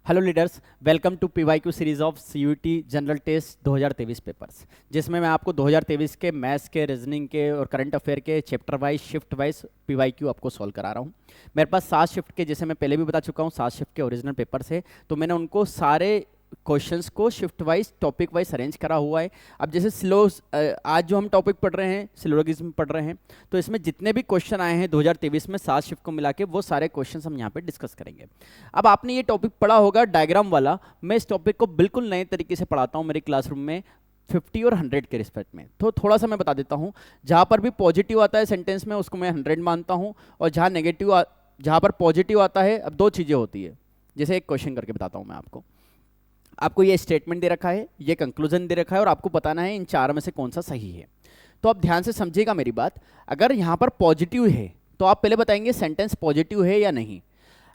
Hello leaders, welcome to PYQ series of CUET general test 2023 papers, जिसमें मैं आपको 2023 के मैथ्स के, रीजनिंग के और करंट अफेयर के chapter wise shift wise PYQ आपको सॉल्व करा रहा हूँ। मेरे पास 7 शिफ्ट के, जैसे मैं पहले भी बता चुका हूँ, 7 शिफ्ट के ओरिजिनल पेपर्स है, तो मैंने उनको सारे क्वेश्चंस को shift wise topic wise arrange करा हुआ है। अब जैसे स्लो आज जो हम टॉपिक पढ़ रहे हैं, सिलोगिज्म पढ़ रहे हैं, तो इसमें जितने भी क्वेश्चन आए हैं 2023 में 7 शिफ्ट को मिला के, वो सारे क्वेश्चंस हम यहाँ पे डिस्कस करेंगे। अब आपने ये टॉपिक पढ़ा होगा डायग्राम वाला, मैं इस टॉपिक को बिल्कुल नए तरीके से पढ़ाता हूँ मेरे क्लासरूम में 50 और 100 के रिस्पेक्ट में। तो थोड़ा सा मैं बता देता हूँ, जहाँ पर भी पॉजिटिव आता है सेंटेंस में उसको मैं 100 मानता हूँ, और जहाँ पर पॉजिटिव आता है, अब 2 चीज़ें होती है। जैसे एक क्वेश्चन करके बताता हूँ मैं आपको ये स्टेटमेंट दे रखा है, ये कंक्लूजन दे रखा है, और आपको बताना है इन 4 में से कौन सा सही है। तो आप ध्यान से समझिएगा मेरी बात। अगर यहाँ पर पॉजिटिव है तो आप पहले बताएंगे सेंटेंस पॉजिटिव है या नहीं।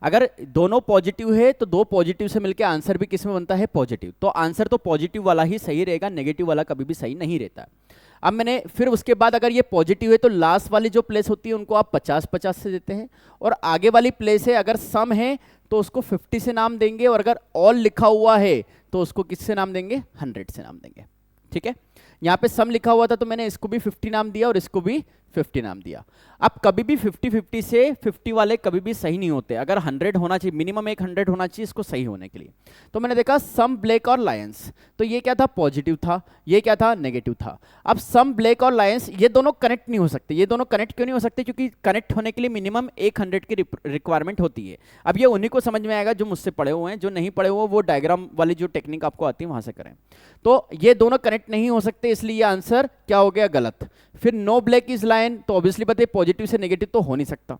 अगर दोनों पॉजिटिव है तो 2 पॉजिटिव से मिलकर आंसर भी किस में बनता है? पॉजिटिव। तो आंसर तो पॉजिटिव वाला ही सही रहेगा, नेगेटिव वाला कभी भी सही नहीं रहता। अब मैंने फिर उसके बाद अगर ये पॉजिटिव है तो लास्ट वाली जो प्लेस होती है उनको आप 50-50 से देते हैं, और आगे वाली प्लेस है अगर सम है तो उसको 50 से नाम देंगे, और अगर ऑल लिखा हुआ है तो उसको किससे नाम देंगे? 100 से नाम देंगे। ठीक है, यहाँ पे सम लिखा हुआ था तो मैंने इसको भी 50 नाम दिया और इसको भी 50 नाम दिया। अब कभी भी 50-50 से 50 वाले कभी भी सही नहीं होते, अगर 100 होना चाहिए, मिनिमम एक 100 होना चाहिए इसको सही होने के लिए। तो मैंने देखा सम ब्लैक और लायंस, तो ये क्या था? पॉजिटिव था, ये क्या था? नेगेटिव था। अब सम ब्लैक और लायंस ये दोनों कनेक्ट नहीं हो सकते। ये दोनों कनेक्ट क्यों नहीं हो सकते? क्योंकि कनेक्ट होने के लिए मिनिमम एक 100 की रिक्वायरमेंट होती है। अब ये उन्हीं को समझ में आएगा जो मुझसे पढ़े हुए हैं, जो नहीं पढ़े हुए वो डायग्राम वाली जो टेक्निक आपको आती है वहां से करें। तो ये दोनों कनेक्ट नहीं हो सकते, इसलिए ये आंसर क्या हो गया? गलत। फिर नो ब्लैक इज लायन, तो ऑब्वियसली बताइए पॉजिटिव से नेगेटिव तो हो नहीं सकता।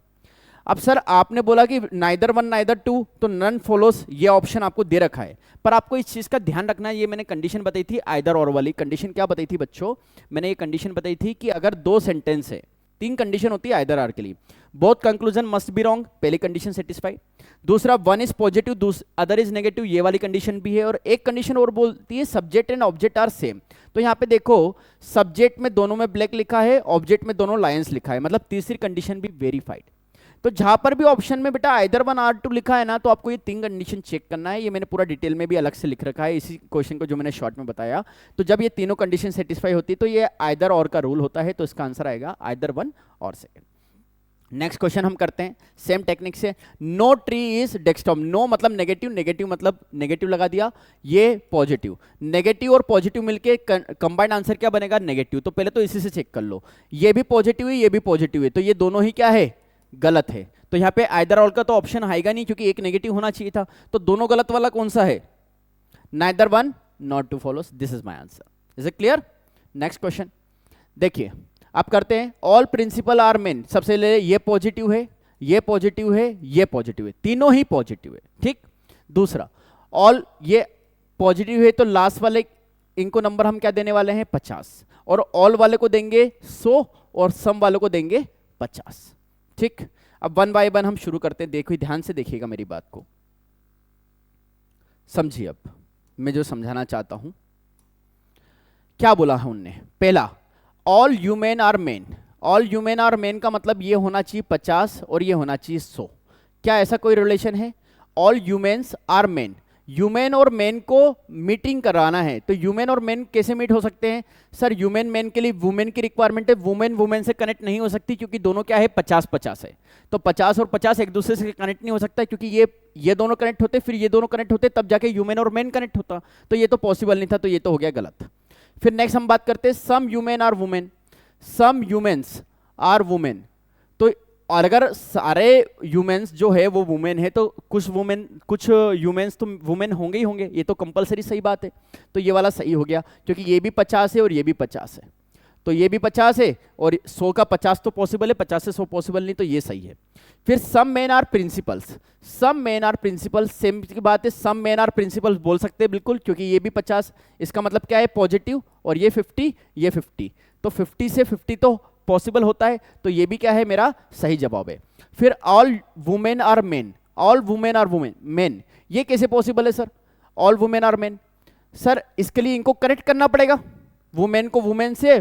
अब सर आपने बोला कि नाइदर 1 नाइदर 2, तो नन फॉलोस, ये ऑप्शन आपको दे रखा है, पर आपको इस चीज का ध्यान रखना है। ये मैंने कंडीशन बताई थी आइदर और वाली। कंडीशन क्या बताई थी बच्चों? मैंने ये कंडीशन बताई थी कि अगर 2 सेंटेंस है, 3 कंडीशन होती है आइदर आर के लिए। Both conclusion must be wrong, पहली कंडीशन सेटिस्फाई। दूसरा, 1 is positive other is negative, ये वाली कंडीशन भी है। और एक कंडीशन और बोलती है subject and object are same. तो यहाँ पे देखो सब्जेक्ट में दोनों में ब्लैक लिखा है, ऑब्जेक्ट में दोनों लायंस लिखा है, मतलब तीसरी कंडीशन भी वेरीफाइड। तो जहां पर भी ऑप्शन में बेटा आइदर 1 आर 2 लिखा है ना, तो आपको ये 3 कंडीशन चेक करना है। ये मैंने पूरा डिटेल में भी अलग से लिख रखा है इसी क्वेश्चन को जो मैंने शॉर्ट में बताया। तो जब ये तीनों कंडीशन सेटिस्फाई होती है तो ये आइदर और का रूल होता है, तो इसका आंसर आएगा आइदर 1 और 2। नेक्स्ट क्वेश्चन हम करते हैं सेम टेक्निक से। No tree is desktop, no मतलब नेगेटिव, नेगेटिव मतलब नेगेटिव लगा दिया, ये पॉजिटिव। नेगेटिव और पॉजिटिव मिलके कंबाइंड आंसर क्या बनेगा? नेगेटिव। तो पहले तो इसी से चेक कर लो, ये भी पॉजिटिव है, ये भी पॉजिटिव है, तो ये दोनों ही क्या है? गलत है। तो यहाँ पे आइदर ऑल का तो ऑप्शन आएगा नहीं, क्योंकि एक नेगेटिव होना चाहिए था। तो दोनों गलत वाला कौन सा है? Neither 1 not 2 follows, this is my answer. Is it clear? Next question देखिए, आप करते हैं ऑल प्रिंसिपल आर मेन। सबसे पहले ये पॉजिटिव है, ये पॉजिटिव है, ये पॉजिटिव है, तीनों ही पॉजिटिव है। ठीक। दूसरा, ऑल ये पॉजिटिव है तो लास्ट वाले इनको नंबर हम क्या देने वाले हैं? 50, और ऑल वाले को देंगे 100 और सम वाले को देंगे 50। ठीक। अब 1 बाय 1 हम शुरू करते हैं। देखो ध्यान से देखिएगा मेरी बात को, समझिए। अब मैं जो समझाना चाहता हूं, क्या बोला है उनने? पहला, all human are men. All human are men का मतलब ये होना चाहिए 50 और ये होना चाहिए 100। क्या ऐसा कोई रिलेशन है? All humans are men, human और मेन को मीटिंग कराना है, तो ह्यूमन और मेन कैसे मीट हो सकते हैं? सर ह्यूमन मेन के लिए वुमेन की रिक्वायरमेंट है, वुमेन वुमेन से कनेक्ट नहीं हो सकती, क्योंकि दोनों क्या है? 50-50 है। तो 50 और 50 एक दूसरे से कनेक्ट नहीं हो सकता, क्योंकि ये दोनों कनेक्ट होते, फिर ये दोनों कनेक्ट होते, तब जाके ह्यूमन और मेन कनेक्ट होता। तो ये तो पॉसिबल नहीं था, तो ये तो हो गया गलत। फिर नेक्स्ट हम बात करते हैं some human are women. Some humans are women, तो और अगर सारे ह्यूमन्स जो है वो वुमेन है, तो कुछ ह्यूमन्स तो वुमेन होंगे ही होंगे, ये तो कंपलसरी सही बात है। तो ये वाला सही हो गया, क्योंकि ये भी 50 है और ये भी 50 है, तो ये भी 50 है, और 100 का 50 तो पॉसिबल है, 50 से 100 पॉसिबल नहीं, तो ये सही है। फिर some men are principals, some men are principals, same की बात है, सम मेन आर प्रिंसिपल्स बोल सकते हैं बिल्कुल, क्योंकि ये भी 50, इसका मतलब क्या है? पॉजिटिव, और ये 50, ये 50, तो 50 से 50 तो पॉसिबल होता है, तो ये भी क्या है? मेरा सही जवाब है। फिर all women are men, all women are women men, ये कैसे पॉसिबल है sir? All women are men, sir इसके लिए इनको कनेक्ट करना पड़ेगा, वुमेन को वुमेन से,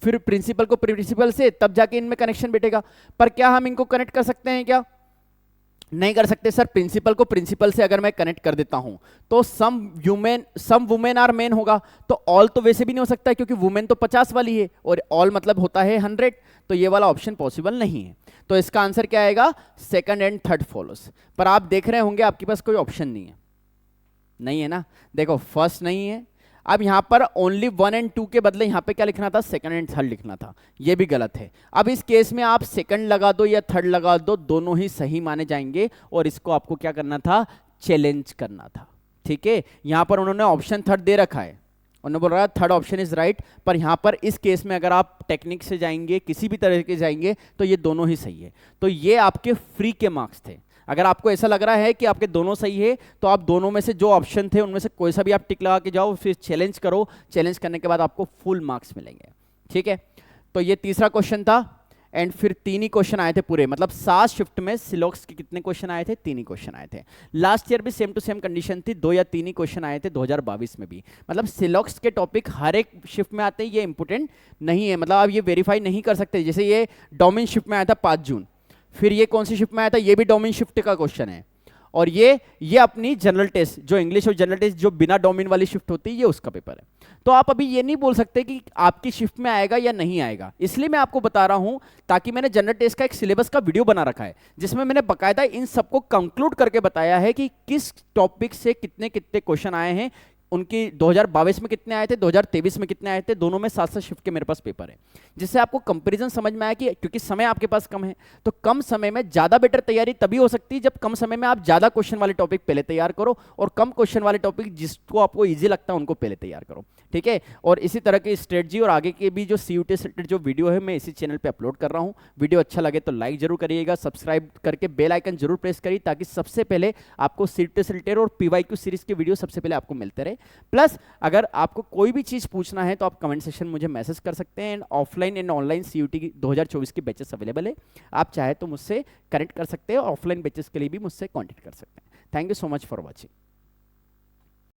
फिर प्रिंसिपल को प्रिंसिपल से, तब जाके इनमें कनेक्शन बैठेगा। पर क्या हम इनको कनेक्ट कर सकते हैं क्या? नहीं कर सकते सर, प्रिंसिपल को प्रिंसिपल से अगर मैं कनेक्ट कर देता हूं तो सम वुमेन आर मेन होगा, तो ऑल तो वैसे भी नहीं हो सकता है क्योंकि वुमेन तो 50 वाली है और ऑल मतलब होता है 100, तो ये वाला ऑप्शन पॉसिबल नहीं है। तो इसका आंसर क्या आएगा, सेकंड एंड थर्ड फॉलोस। पर आप देख रहे होंगे आपके पास कोई ऑप्शन नहीं है, नहीं है ना, देखो फर्स्ट नहीं है। अब यहां पर ओनली 1 एंड 2 के बदले यहां पे क्या लिखना था, सेकंड एंड थर्ड लिखना था, ये भी गलत है। अब इस केस में आप सेकंड लगा दो या थर्ड लगा दो, दोनों ही सही माने जाएंगे और इसको आपको क्या करना था, चैलेंज करना था। ठीक है, यहां पर उन्होंने ऑप्शन थर्ड दे रखा है, उन्होंने बोल रहा है थर्ड ऑप्शन इज राइट, पर यहां पर इस केस में अगर आप टेक्निक से जाएंगे, किसी भी तरह के जाएंगे, तो ये दोनों ही सही है। तो ये आपके फ्री के मार्क्स थे। अगर आपको ऐसा लग रहा है कि आपके दोनों सही है तो आप दोनों में से जो ऑप्शन थे उनमें से कोई सा भी आप टिक लगा के जाओ, फिर चैलेंज करो, चैलेंज करने के बाद आपको फुल मार्क्स मिलेंगे। ठीक है, तो ये तीसरा क्वेश्चन था। एंड फिर 3 ही क्वेश्चन आए थे पूरे, मतलब 7 शिफ्ट में सिलॉक्स के कितने क्वेश्चन आए थे, 3 ही क्वेश्चन आए थे। लास्ट ईयर भी सेम टू सेम कंडीशन थी, 2 या 3 ही क्वेश्चन आए थे 2022 में भी। मतलब सिलॉक्स के टॉपिक हर एक शिफ्ट में आते हैं, ये इंपॉर्टेंट नहीं है, मतलब आप ये वेरीफाई नहीं कर सकते। जैसे ये डोमेन शिफ्ट में आया था 5 जून, फिर ये कौन सी शिफ्ट में आया था, ये भी डोमेन शिफ्ट का क्वेश्चन है, और ये अपनी जनरल टेस्ट जो इंग्लिश और जनरल टेस्ट जो बिना डोमेन वाली शिफ्ट होती है, ये उसका पेपर है। तो आप अभी ये नहीं बोल सकते कि आपकी शिफ्ट में आएगा या नहीं आएगा, इसलिए मैं आपको बता रहा हूं, ताकि मैंने जनरल टेस्ट का एक सिलेबस का वीडियो बना रखा है जिसमें मैंने बकायदा इन सबको कंक्लूड करके बताया है कि किस टॉपिक से कितने कितने क्वेश्चन आए हैं, उनकी 2022 में कितने आए थे, 2023 में कितने आए थे, दोनों में 7-7 शिफ्ट के मेरे पास पेपर है, जिससे आपको कंपैरिजन समझ में आया कि क्योंकि समय आपके पास कम है, तो कम समय में ज़्यादा बेटर तैयारी तभी हो सकती है जब कम समय में आप ज़्यादा क्वेश्चन वाले टॉपिक पहले तैयार करो और कम क्वेश्चन वाले टॉपिक जिसको आपको ईजी लगता है उनको पहले तैयार करो। ठीक है, और इसी तरह की स्ट्रेटजी और आगे के भी जो CUT से रिलेटेड जो वीडियो है मैं इसी चैनल पे अपलोड कर रहा हूँ। वीडियो अच्छा लगे तो लाइक जरूर करिएगा, सब्सक्राइब करके बेल आइकन जरूर प्रेस करिए ताकि सबसे पहले आपको CUT से रिलेटेड और PYQ सीरीज के वीडियो सबसे पहले आपको मिलते रहे। प्लस अगर आपको कोई भी चीज़ पूछना है तो आप कमेंट सेक्शन मुझे मैसेज कर सकते हैं। ऑफलाइन एंड ऑनलाइन CUT की 2024 की बैचेस अवेलेबल है, आप चाहे तो मुझसे कनेक्ट कर सकते हैं, ऑफलाइन बैचेस के लिए भी मुझसे कॉन्टेक्ट कर सकते हैं। Thank you so much for watching.